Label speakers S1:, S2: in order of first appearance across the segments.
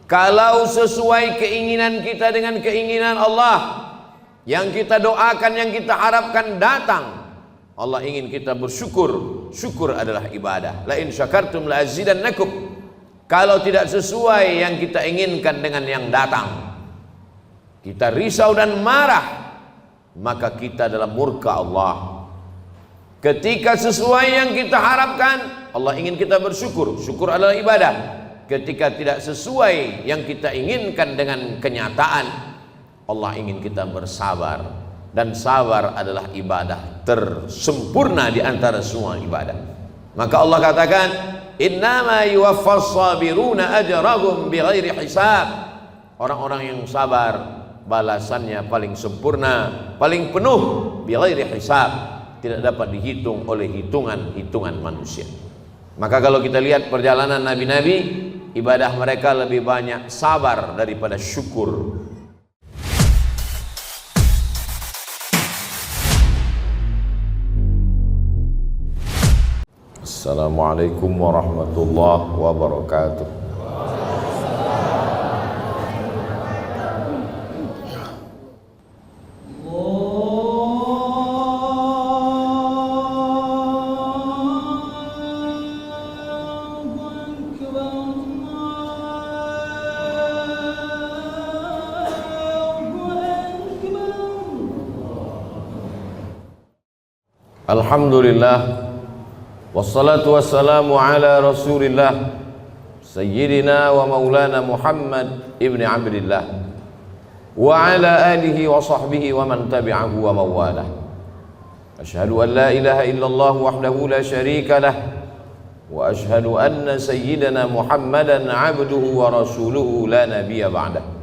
S1: Kalau sesuai keinginan kita dengan keinginan Allah, yang kita doakan, yang kita harapkan datang, Allah ingin kita bersyukur. Syukur adalah ibadah. La in syakartum la azidannakum. Kalau tidak sesuai yang kita inginkan dengan yang datang, kita risau dan marah, maka kita dalam murka Allah. Ketika sesuai yang kita harapkan, Allah ingin kita bersyukur. Syukur adalah ibadah. Ketika tidak sesuai yang kita inginkan dengan kenyataan, Allah ingin kita bersabar. Dan sabar adalah ibadah tersempurna di antara semua ibadah. Maka Allah katakan, innama yuwaffas sabiruna ajrahum bighairi hisab. Orang-orang yang sabar balasannya paling sempurna, paling penuh, bighairi hisab, tidak dapat dihitung oleh hitungan manusia. Maka kalau kita lihat perjalanan nabi-nabi, ibadah mereka lebih banyak sabar daripada syukur. Assalamualaikum warahmatullahi wabarakatuh. Alhamdulillah, wassalatu wassalamu ala rasulillah sayyidina wa maulana Muhammad ibn Abdillah wa ala alihi wa sahbihi wa man tabi'ahu wa mawalah. Ashhadu an la ilaha illallah wahdahu la syarika lah wa ashhadu anna sayyidina Muhammadan abduhu wa rasuluhu la nabiyya ba'dah.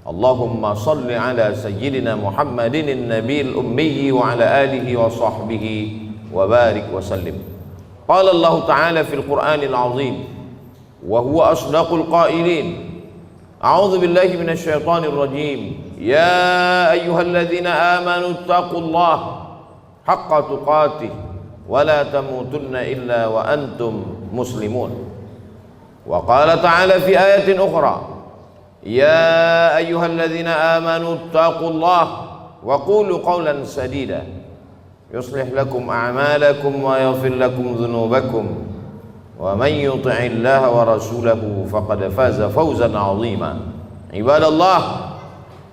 S1: Allahumma salli ala sayyidina Muhammadin an-nabiyil ummi wa ala alihi wa sahbihi wa barik wa sallim. Qala Allah Ta'ala fil Qur'anil Azim wa huwa asdaqul qailin. A'udzu billahi minasy syaithanir rajim. Ya ayyuhalladzina amanu taqullaha haqqa tuqatih wa la tamutunna illa wa antum muslimun. Wa qala ta'ala fi ayatin ukhra, ya ayyuhalladzina amanu taqullaha wa qulu qawlan sadida yuslih lakum a'malakum wa yaghfir lakum dhunubakum wa man yuti'illaha wa rasulahu faqad faza fawzan 'azima. Ibadallah,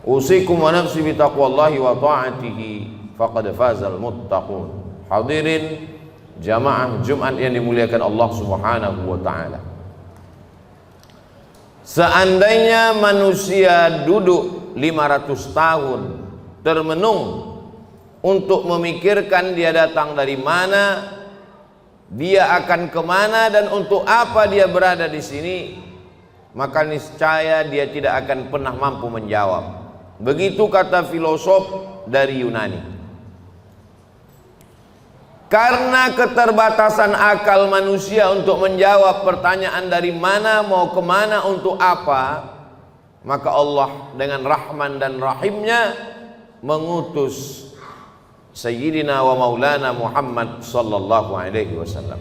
S1: usikum wa nafsi bi taqwallahi wa ta'atihi faqad fazal muttaqun. Hadirin jamaah Jumat yang dimuliakan Allah Subhanahu wa taala. Seandainya manusia duduk 500 tahun termenung untuk memikirkan dia datang dari mana, dia akan kemana, dan untuk apa dia berada di sini, maka niscaya dia tidak akan pernah mampu menjawab. Begitu kata filosof dari Yunani. Karena keterbatasan akal manusia untuk menjawab pertanyaan dari mana, mau kemana, untuk apa, maka Allah dengan Rahman dan Rahimnya mengutus Sayyidina wa Maulana Muhammad sallallahu alaihi wasallam.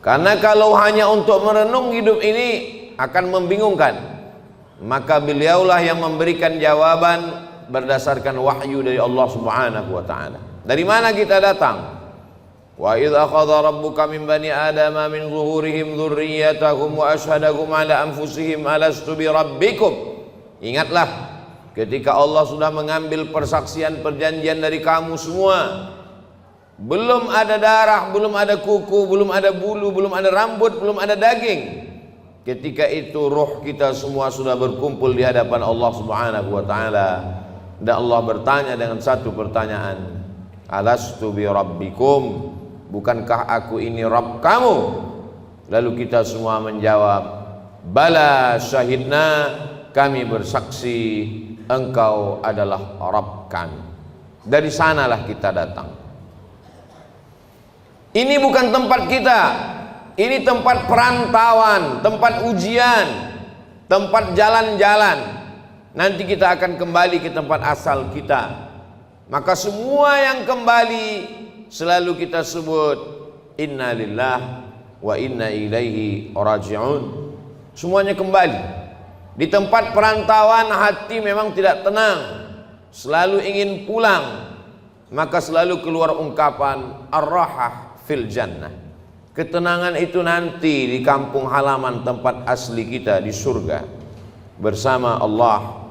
S1: Karena kalau hanya untuk merenung hidup ini akan membingungkan, maka beliaulah yang memberikan jawaban berdasarkan wahyu dari Allah Subhanahu wa taala. Dari mana kita datang? Wa idz akhadha rabbuka min bani adama min zuhurihim dzurriyyatahum wa asyhadahum ala anfusihim alastu bi rabbikum. Ingatlah ketika Allah sudah mengambil persaksian perjanjian dari kamu semua, belum ada darah, belum ada kuku, belum ada bulu, belum ada rambut, belum ada daging. Ketika itu ruh kita semua sudah berkumpul di hadapan Allah Subhanahu wa taala, dan Allah bertanya dengan satu pertanyaan, alastu bi rabbikum, bukankah aku ini Rabb kamu? Lalu kita semua menjawab, bala syahidna, kami bersaksi engkau adalah Rabb kami. Dari sanalah kita datang. Ini bukan tempat kita, ini tempat perantauan, tempat ujian, tempat jalan-jalan. Nanti kita akan kembali ke tempat asal kita. Maka semua yang kembali selalu kita sebut inna lillah wa inna ilaihi raji'un. Semuanya kembali. Di tempat perantauan hati memang tidak tenang, selalu ingin pulang, maka selalu keluar ungkapan ar-rahah fil jannah. Ketenangan itu nanti di kampung halaman tempat asli kita di surga bersama Allah,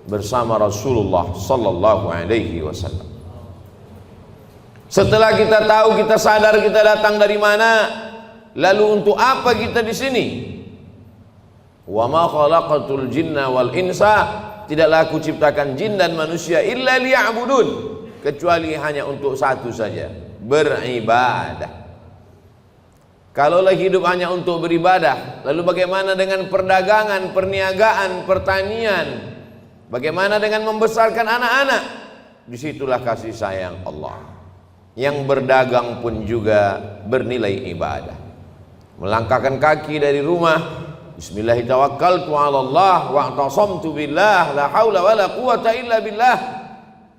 S1: bersama Rasulullah sallallahu alaihi wasallam. Setelah kita tahu, kita sadar kita datang dari mana, lalu untuk apa kita di sini? Wa ma khalaqatul jinna wal insa, tidaklah aku ciptakan jin dan manusia illa liya'budun, kecuali hanya untuk satu saja, beribadah. Kalaulah hidup hanya untuk beribadah, lalu bagaimana dengan perdagangan, perniagaan, pertanian? Bagaimana dengan membesarkan anak-anak? Disitulah kasih sayang Allah. Yang berdagang pun juga bernilai ibadah. Melangkahkan kaki dari rumah, bismillahirrahmanirrahim, tawakkaltu 'ala Allah wa i'tasamtu billah la haula wala quwata illa billah.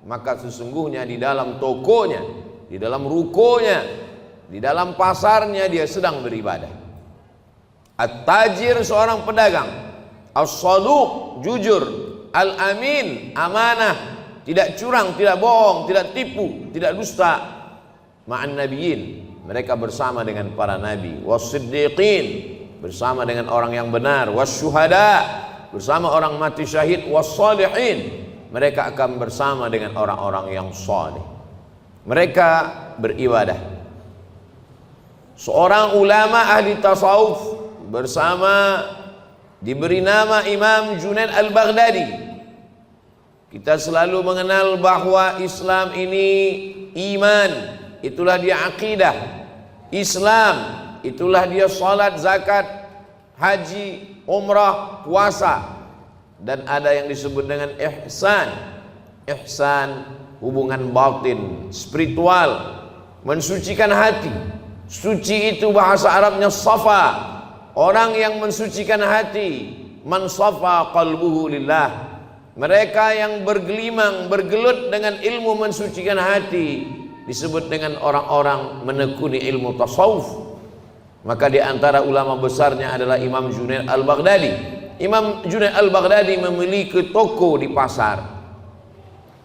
S1: Maka sesungguhnya di dalam tokonya, di dalam rukonya, di dalam pasarnya dia sedang beribadah. At-tajir seorang pedagang, as-saduq jujur, al-amin amanah, tidak curang, tidak bohong, tidak tipu, tidak dusta. Ma'an nabiyyin, mereka bersama dengan para nabi, was-siddiqin, bersama dengan orang yang benar, was-syuhada, bersama orang mati syahid, was-salihin, mereka akan bersama dengan orang-orang yang saleh. Mereka beribadah. Seorang ulama ahli tasawuf bersama diberi nama Imam Junaid al-Baghdadi. Kita selalu mengenal bahwa Islam ini iman, itulah dia akidah. Islam, itulah dia salat, zakat, haji, umrah, puasa. Dan ada yang disebut dengan ihsan. Ihsan, hubungan batin, spiritual, mensucikan hati. Suci itu bahasa Arabnya safa. Orang yang mensucikan hati, man safa qalbuhu lillah. Mereka yang bergelimang, bergelut dengan ilmu mensucikan hati disebut dengan orang-orang menekuni ilmu tasawuf. Maka di antara ulama besarnya adalah Imam Junaid al-Baghdadi. Imam Junaid al-Baghdadi memiliki toko di pasar.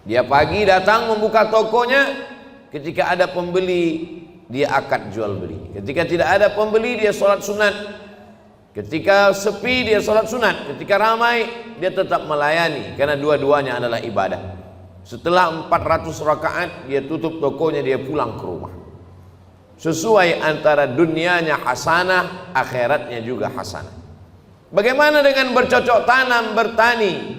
S1: Dia pagi datang membuka tokonya, ketika ada pembeli dia akad jual beli. Ketika tidak ada pembeli dia sholat sunat. Ketika sepi dia sholat sunat. Ketika ramai dia tetap melayani, karena dua-duanya adalah ibadah. Setelah 400 rakaat dia tutup tokonya, dia pulang ke rumah. Sesuai antara dunianya hasanah, akhiratnya juga hasanah. Bagaimana dengan bercocok tanam, bertani?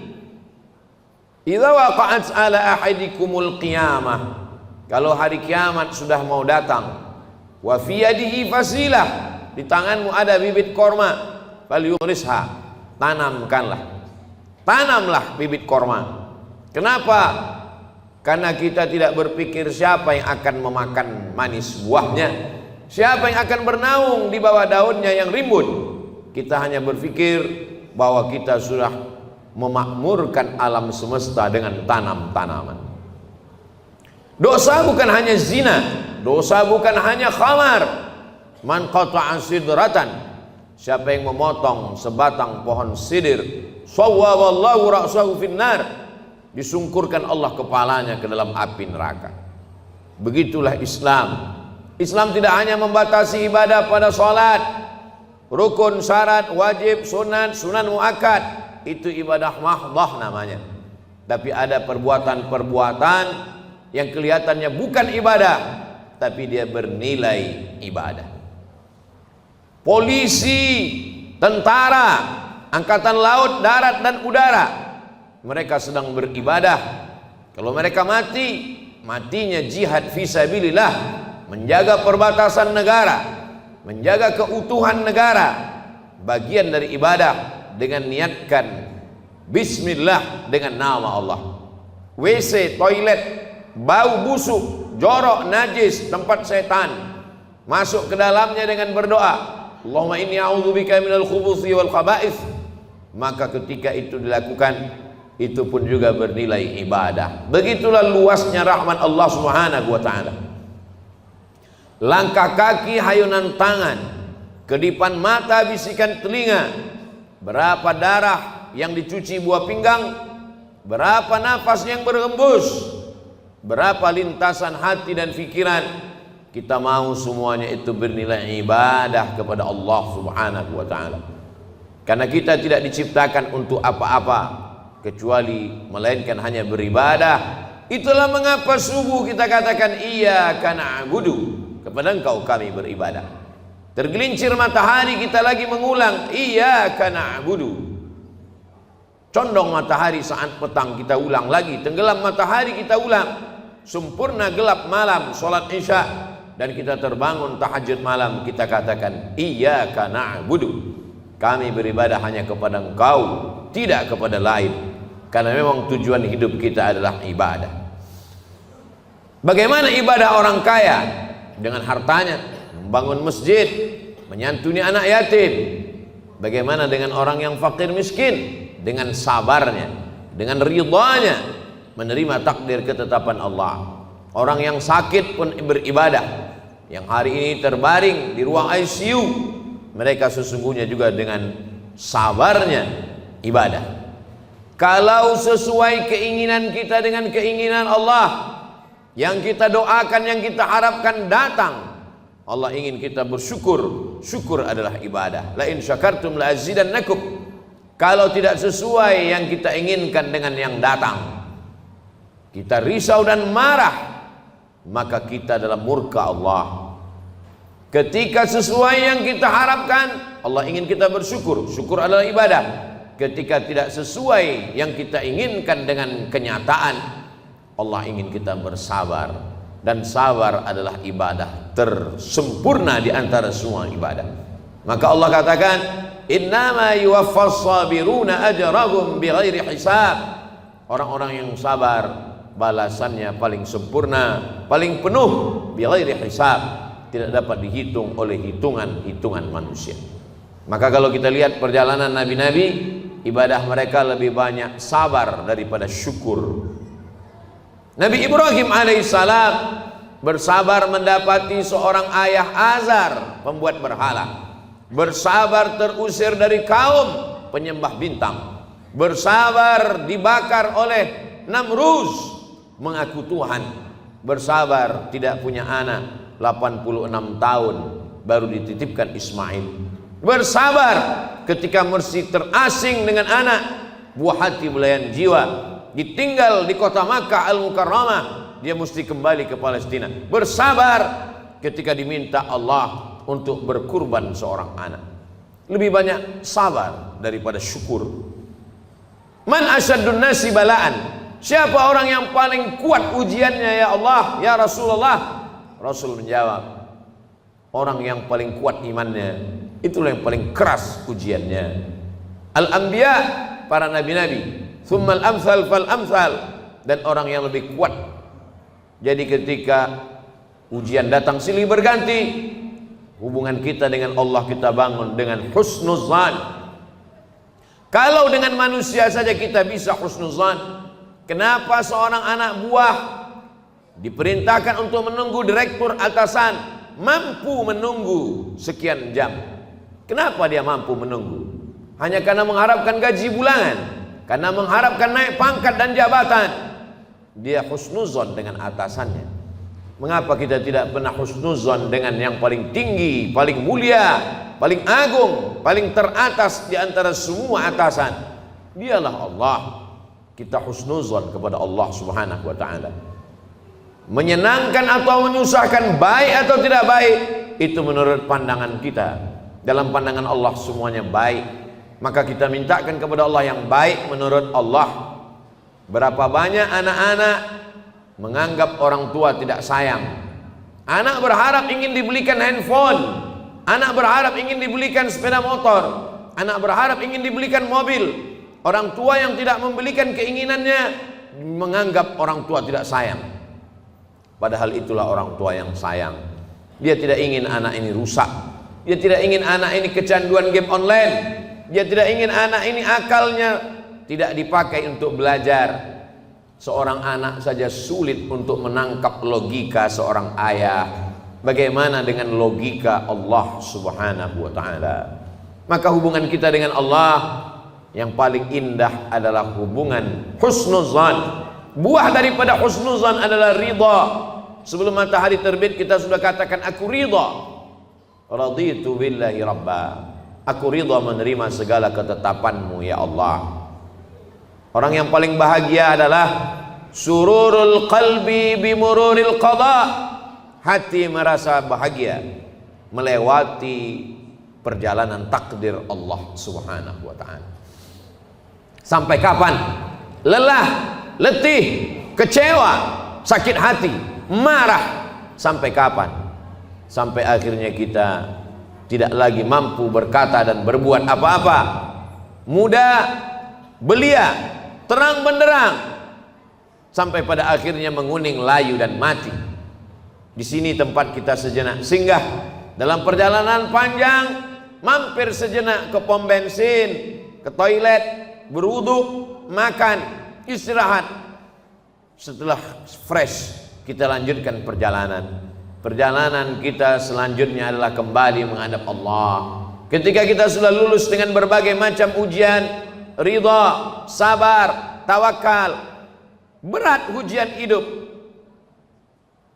S1: Idza waqa'at ala ahadikumul qiyamah, kalau hari kiamat sudah mau datang, wa fi yadihi fasilah, di tanganmu ada bibit korma, falyurisha, tanamlah bibit korma. Kenapa? Karena kita tidak berpikir siapa yang akan memakan manis buahnya, siapa yang akan bernaung di bawah daunnya yang rimbun. Kita hanya berpikir bahwa kita sudah memakmurkan alam semesta dengan tanam-tanaman. Dosa bukan hanya zina, dosa bukan hanya khamar. Man qata'a sidratan, siapa yang memotong sebatang pohon sidir, sawwaballahu ra'sahu finnar, disungkurkan Allah kepalanya ke dalam api neraka. Begitulah Islam. Islam tidak hanya membatasi ibadah pada salat, rukun, syarat, wajib, sunat, sunan muakkad, itu ibadah mahdhah namanya. Tapi ada perbuatan-perbuatan yang kelihatannya bukan ibadah, tapi dia bernilai ibadah. Polisi, tentara, angkatan laut, darat dan udara, mereka sedang beribadah. Kalau mereka mati, matinya jihad fisabilillah, menjaga perbatasan negara, menjaga keutuhan negara, bagian dari ibadah dengan niatkan bismillah dengan nama Allah. WC, toilet bau busuk, jorok, najis, tempat setan, masuk ke dalamnya dengan berdoa, Allahumma inni a'udzubika minal khubuthi wal khaba'ith, maka ketika itu dilakukan, itu pun juga bernilai ibadah. Begitulah luasnya rahmat Allah Subhanahu wa ta'ala. Langkah kaki, hayunan tangan, kedipan mata, bisikan telinga, berapa darah yang dicuci buah pinggang, berapa nafas yang berhembus, berapa lintasan hati dan pikiran. Kita mau semuanya itu bernilai ibadah kepada Allah Subhanahu wa ta'ala. Karena kita tidak diciptakan untuk apa-apa kecuali melainkan hanya beribadah. Itulah mengapa subuh kita katakan iyyaka na'budu, kepada Engkau kami beribadah. Tergelincir matahari kita lagi mengulang iyyaka na'budu. Condong matahari saat petang kita ulang lagi, tenggelam matahari kita ulang, sempurna gelap malam salat isya dan kita terbangun tahajud malam, kita katakan iyyaka na'budu, kami beribadah hanya kepada Engkau, tidak kepada lain. Karena memang tujuan hidup kita adalah ibadah. Bagaimana ibadah orang kaya? Dengan hartanya, membangun masjid, menyantuni anak yatim. Bagaimana dengan orang yang fakir miskin? Dengan sabarnya, dengan ridhanya, menerima takdir ketetapan Allah. Orang yang sakit pun beribadah. Yang hari ini terbaring di ruang ICU, mereka sesungguhnya juga dengan sabarnya ibadah. Kalau sesuai keinginan kita dengan keinginan Allah, yang kita doakan, yang kita harapkan datang, Allah ingin kita bersyukur. Syukur adalah ibadah. La in syakartum la azidannakum. Kalau tidak sesuai yang kita inginkan dengan yang datang, kita risau dan marah, maka kita dalam murka Allah. Ketika sesuai yang kita harapkan, Allah ingin kita bersyukur. Syukur adalah ibadah. Ketika tidak sesuai yang kita inginkan dengan kenyataan, Allah ingin kita bersabar. Dan sabar adalah ibadah tersempurna di antara semua ibadah. Maka Allah katakan, innama yuwaffas sabiruna ajrahum bighairi hisab. Orang-orang yang sabar balasannya paling sempurna, paling penuh, bighairi hisab, tidak dapat dihitung oleh hitungan-hitungan manusia. Maka kalau kita lihat perjalanan nabi-nabi, ibadah mereka lebih banyak sabar daripada syukur. Nabi Ibrahim alaihissalam bersabar mendapati seorang ayah Azar, pembuat berhala. Bersabar terusir dari kaum penyembah bintang. Bersabar dibakar oleh Namruz, mengaku Tuhan. Bersabar tidak punya anak, 86 tahun baru dititipkan Ismail. Bersabar ketika mesti terasing dengan anak, buah hati belayan jiwa, ditinggal di kota Makkah Al-Mukarramah, dia mesti kembali ke Palestina. Bersabar ketika diminta Allah untuk berkurban seorang anak. Lebih banyak sabar daripada syukur. Man asyaddun nasi balaan, siapa orang yang paling kuat ujiannya ya Allah, ya Rasulullah? Rasul menjawab, orang yang paling kuat imannya, itulah yang paling keras ujiannya. Al-anbiya, para nabi-nabi, thummal amsal fal amsal, dan orang yang lebih kuat. Jadi ketika ujian datang silih berganti, hubungan kita dengan Allah kita bangun dengan husnuzan. Kalau dengan manusia saja kita bisa husnuzan, kenapa seorang anak buah diperintahkan untuk menunggu direktur atasan mampu menunggu sekian jam? Kenapa dia mampu menunggu? Hanya karena mengharapkan gaji bulanan, karena mengharapkan naik pangkat dan jabatan. Dia husnuzon dengan atasannya. Mengapa kita tidak pernah husnuzon dengan yang paling tinggi, paling mulia, paling agung, paling teratas di antara semua atasan? Dialah Allah. Kita husnuzon kepada Allah Subhanahu wa ta'ala. Menyenangkan atau menyusahkan, baik atau tidak baik, itu menurut pandangan kita. Dalam pandangan Allah semuanya baik. Maka kita mintakan kepada Allah yang baik menurut Allah. Berapa banyak anak-anak menganggap orang tua tidak sayang. Anak berharap ingin dibelikan handphone, anak berharap ingin dibelikan sepeda motor, anak berharap ingin dibelikan mobil. Orang tua yang tidak membelikan keinginannya menganggap orang tua tidak sayang. Padahal itulah orang tua yang sayang. Dia tidak ingin anak ini rusak. Dia tidak ingin anak ini kecanduan game online. Dia tidak ingin anak ini akalnya tidak dipakai untuk belajar. Seorang anak saja sulit untuk menangkap logika seorang ayah. Bagaimana dengan logika Allah Subhanahu wa taala? Maka hubungan kita dengan Allah yang paling indah adalah hubungan husnuzan. Buah daripada husnuzan adalah ridha. Sebelum matahari terbit kita sudah katakan aku ridha. Raditu billahi rabba. Aku ridha menerima segala ketetapan-Mu ya Allah. Orang yang paling bahagia adalah sururul qalbi bimururil qada. Hati merasa bahagia melewati perjalanan takdir Allah Subhanahu wa taala. Sampai kapan? Lelah, letih, kecewa, sakit hati, marah. Sampai kapan? Sampai akhirnya kita tidak lagi mampu berkata dan berbuat apa-apa. Muda, belia, terang benderang, sampai pada akhirnya menguning, layu dan mati. Di sini tempat kita sejenak singgah dalam perjalanan panjang, mampir sejenak ke pom bensin, ke toilet, berwudu, makan, istirahat. Setelah fresh, kita lanjutkan perjalanan. Perjalanan kita selanjutnya adalah kembali menghadap Allah. Ketika kita sudah lulus dengan berbagai macam ujian, ridha, sabar, tawakal, berat ujian hidup,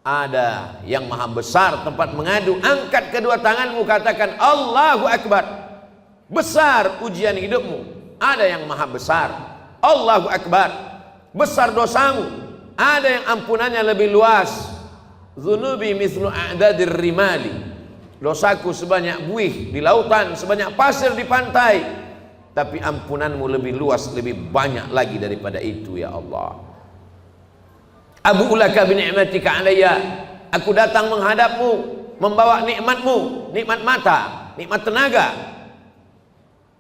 S1: ada yang maha besar tempat mengadu. Angkat kedua tanganmu, katakan Allahu Akbar. Besar ujian hidupmu, ada yang maha besar. Allahu Akbar. Besar dosamu, ada yang ampunannya lebih luas. Dzunubi mithlu a'dadir rimali. Dosaku sebanyak buih di lautan, sebanyak pasir di pantai, tapi ampunanmu lebih luas, lebih banyak lagi daripada itu ya Allah. Abu ulaka bi ni'matika alayya. Aku datang menghadapmu, membawa nikmatmu, nikmat mata, nikmat tenaga.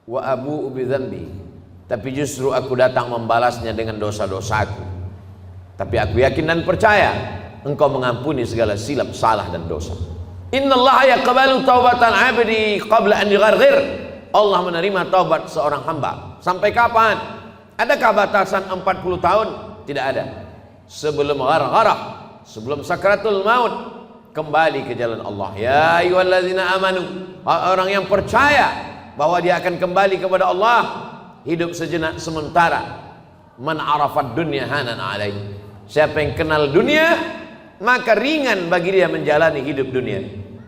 S1: Wa abu bi dzambi. Tapi justru aku datang membalasnya dengan dosa-dosaku. Tapi aku yakin dan percaya Engkau mengampuni segala silap, salah dan dosa. Innallaha yaqbalu taubatal 'abdi qabla an yugharghir. Allah menerima taubat seorang hamba. Sampai kapan? Adakah batasan 40 tahun? Tidak ada. Sebelum ghargharah, sebelum sakratul maut, kembali ke jalan Allah. Ya ayyuhallazina amanu, orang yang percaya bahwa dia akan kembali kepada Allah, hidup sejenak sementara. Man arafad dunya hanan alaih. Siapa yang kenal dunia, maka ringan bagi dia menjalani hidup dunia.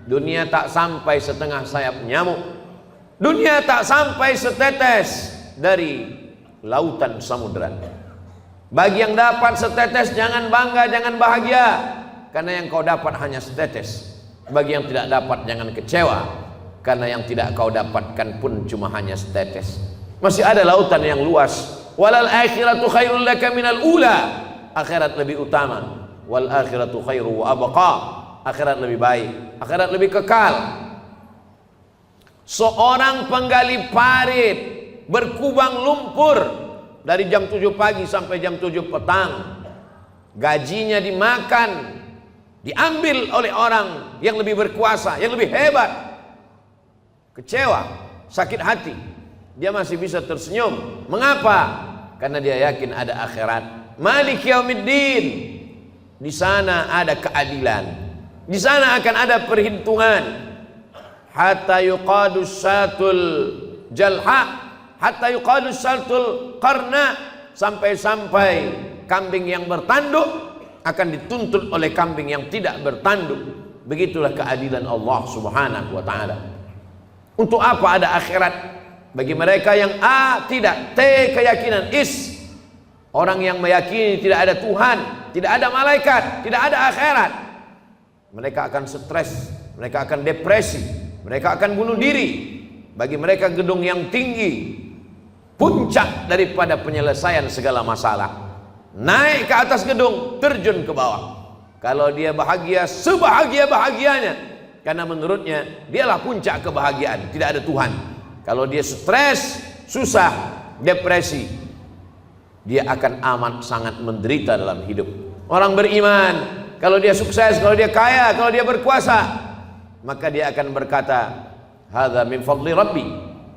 S1: Dunia tak sampai setengah sayap nyamuk. Dunia tak sampai setetes dari lautan samudra. Bagi yang dapat setetes jangan bangga, jangan bahagia, karena yang kau dapat hanya setetes. Bagi yang tidak dapat jangan kecewa, karena yang tidak kau dapatkan pun cuma hanya setetes. Masih ada lautan yang luas. Walal akhiratu khairul laka minal ula. Akhirat lebih utama. Wal akhiratu khairu wa abqa. Akhirat lebih baik, akhirat lebih kekal. Seorang penggali parit berkubang lumpur dari jam 7 pagi sampai jam 7 petang, gajinya dimakan, diambil oleh orang yang lebih berkuasa, yang lebih hebat. Kecewa, sakit hati, dia masih bisa tersenyum. Mengapa? Karena dia yakin ada akhirat. Malik yaumiddin. Di sana ada keadilan, di sana akan ada perhitungan. Hatta yuqadus satul jalha, hatta yuqadus satul qarna, sampai-sampai kambing yang bertanduk akan dituntut oleh kambing yang tidak bertanduk. Begitulah keadilan Allah Subhanahu wa taala. Untuk apa ada akhirat? Bagi mereka yang A, tidak, T, keyakinan, is, orang yang meyakini tidak ada Tuhan, tidak ada malaikat, tidak ada akhirat, mereka akan stres, mereka akan depresi, mereka akan bunuh diri. Bagi mereka gedung yang tinggi puncak daripada penyelesaian segala masalah. Naik ke atas gedung, terjun ke bawah. Kalau dia bahagia, sebahagia-bahagianya, karena menurutnya dialah puncak kebahagiaan, tidak ada Tuhan. Kalau dia stres, susah, depresi, dia akan amat sangat menderita dalam hidup. Orang beriman, kalau dia sukses, kalau dia kaya, kalau dia berkuasa, maka dia akan berkata, hadza min fadli rabbi,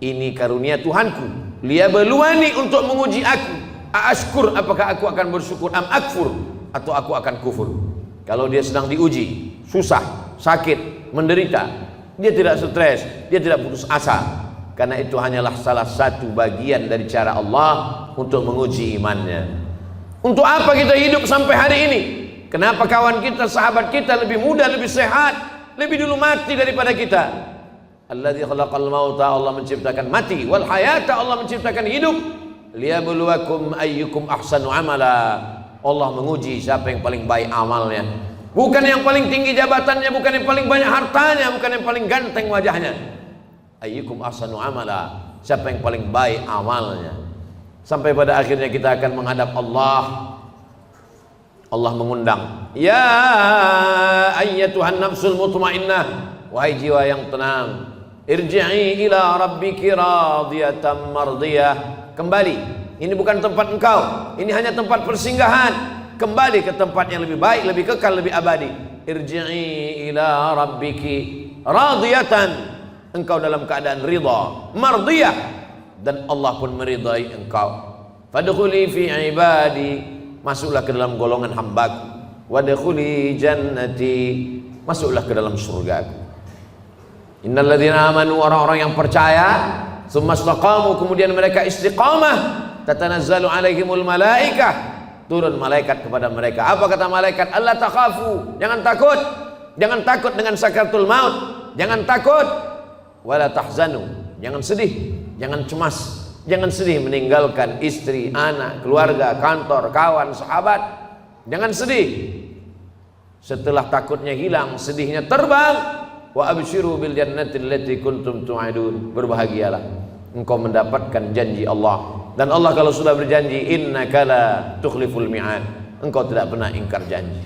S1: ini karunia Tuhanku, liyabluwani, untuk menguji aku, ashkur, apakah aku akan bersyukur, am akfur, atau aku akan kufur. Kalau dia sedang diuji, susah, sakit, menderita, dia tidak stres, dia tidak putus asa. Karena itu hanyalah salah satu bagian dari cara Allah untuk menguji imannya. Untuk apa kita hidup sampai hari ini? Kenapa kawan kita, sahabat kita lebih muda, lebih sehat, lebih dulu mati daripada kita? Alladzi khalaqal mauta, Allah menciptakan mati, wal hayata, Allah menciptakan hidup, liyabluwakum ayyukum ahsanu amala. Allah menguji siapa yang paling baik amalnya. Bukan yang paling tinggi jabatannya, bukan yang paling banyak hartanya, bukan yang paling ganteng wajahnya. Ayyukum ahsanu amala, siapa yang paling baik amalnya. Sampai pada akhirnya kita akan menghadap Allah. Allah mengundang, ya ayyatuhan nafsul mutmainnah, wahai jiwa yang tenang, irji'i ila rabbiki radiyatan mardiyah. Kembali, ini bukan tempat engkau, ini hanya tempat persinggahan. Kembali ke tempat yang lebih baik, lebih kekal, lebih abadi. Irji'i ila rabbiki radiyatan, engkau dalam keadaan ridha, mardiyah, dan Allah pun meridai engkau. Fadkhuli fi ibadi, masuklah ke dalam golongan hambaku. Wadkhuli jannati, masuklah ke dalam surgaku. Innal ladzina amanu, orang-orang yang percaya, tsumma istaqamu, kemudian mereka istiqamah, tatanazzalu alaihimul malaikah, turun malaikat kepada mereka. Apa kata malaikat? Allah takhafu, jangan takut. Jangan takut dengan sakaratul maut, jangan takut. Wala tahzanu, jangan sedih, jangan cemas, jangan sedih meninggalkan istri, anak, keluarga, kantor, kawan, sahabat. Jangan sedih. Setelah takutnya hilang, sedihnya terbang. Wa abshiru bil jannati allati kuntum tu'adun, berbahagialah, engkau mendapatkan janji Allah. Dan Allah kalau sudah berjanji, innaka la tukhliful mi'ad, engkau tidak pernah ingkar janji.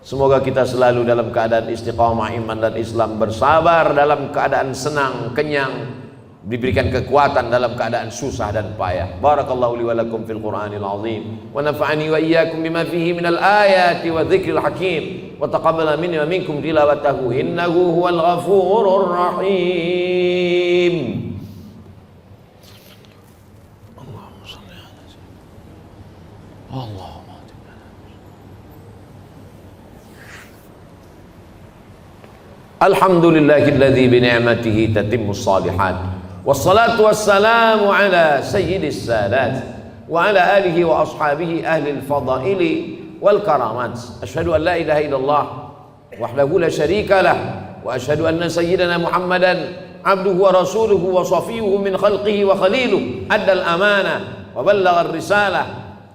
S1: Semoga kita selalu dalam keadaan istiqamah iman dan Islam, bersabar dalam keadaan senang, kenyang, diberikan kekuatan dalam keadaan susah dan payah. Barakallahu li wa lakum fil Qur'anil azim, wa nafa'ani wa iyyakum bima fihi minal ayati wa dzikril hakim, wa taqabbala minni wa minkum tilawatahu innahu huwal ghafurur rahim. Allahumma shalli ala Allah. Alhamdulillahilladzi bi ni'matihi tatimmus shalihat. Wassalatu wassalamu ala sayyidis sadat wa ala alihi wa ashabihi ahli al-fadaili wal karamat. Asyhadu an la ilaha illallah wahdahu la syarika lah, wa asyhadu anna sayyidana Muhammadan abduhu wa rasuluhu wa safiyuhu min khalqihi wa khaliluhu, adda al-amanah wa ballagha ar-risalah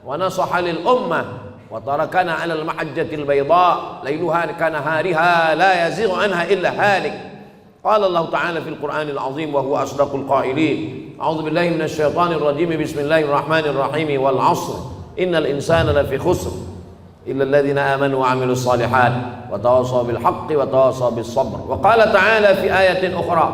S1: wa nasaha lil ummah wa tarakana 'ala al-mahajjatil bayda lailuha kanahariha la yazighu anha illa halik. Qala Allah Ta'ala fil Qur'anil azim wa huwa asdaqul qailin. A'udzu billahi minasy syaithanir rajim. Bismillahirrahmanirrahim. Wal 'ashr innal insana lafi khusr illa alladhina amanu wa 'amilus shalihat wa tawassaw bil haqqi wa tawassaw bis sabr. Wa qala ta'ala fi ayatin ukhra,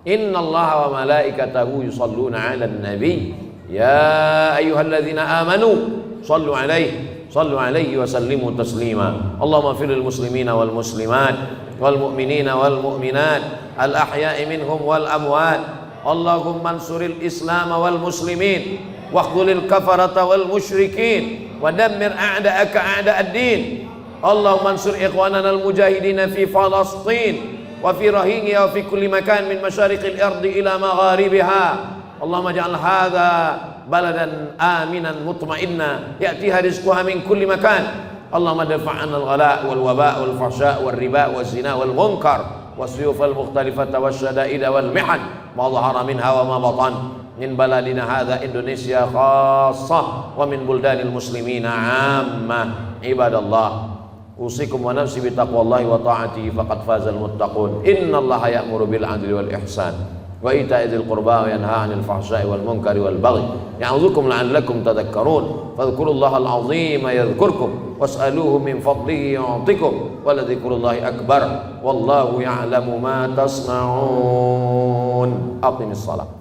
S1: innallaha wa malaikatahu yusalluna 'alan nabiy ya ayyuhalladzina amanu sallu 'alaihi wa sallimu taslima. Allahumma ighfir lil muslimina wal muslimat wal mu'minina wal mu'minat al ahya'i minhum wal amwat. Allahumma ansuril islam wal muslimin waqdhulil kafarata wal musyrikin wa dammir a'da'aka a'da'ad din. Allahumma ansur ikhwanana al mujahidin fi Falastin wa fi Rohingya wa fi kulli makan min masyariqil ardi ila magharibiha. Allahumma ja'al hadha baladan aminan mutmainna ya'tiha rizquha min kulli makan. Allahumma dafa'an al-ghala' wal waba' wal fahsya' wal riba' wal zina wal munkar was-suyuf al mukhtalifata wasyada'id wal mihan ma dhahara minha wa ma batan min baladina hadha Indonesia khassah wa min buldanil muslimina 'ammah. Ibadallah, usikum wa nafsi bi taqwallahi wa ta'atihi faqad fazal muttaqun. Innallaha ya'muru bil 'adli wal ihsan wa ita'i dzil qurba wa yanha 'anil fahsya'i wal munkari wal baghi ya'udzukum la'allakum tadhakkarun. Fadhkurullahal 'azima yadhkurkum was'aluhu min fadlihi yu'tikum wa la dzikrullahi akbar wallahu ya'lamu ma tasna'un. Aqimis shalah.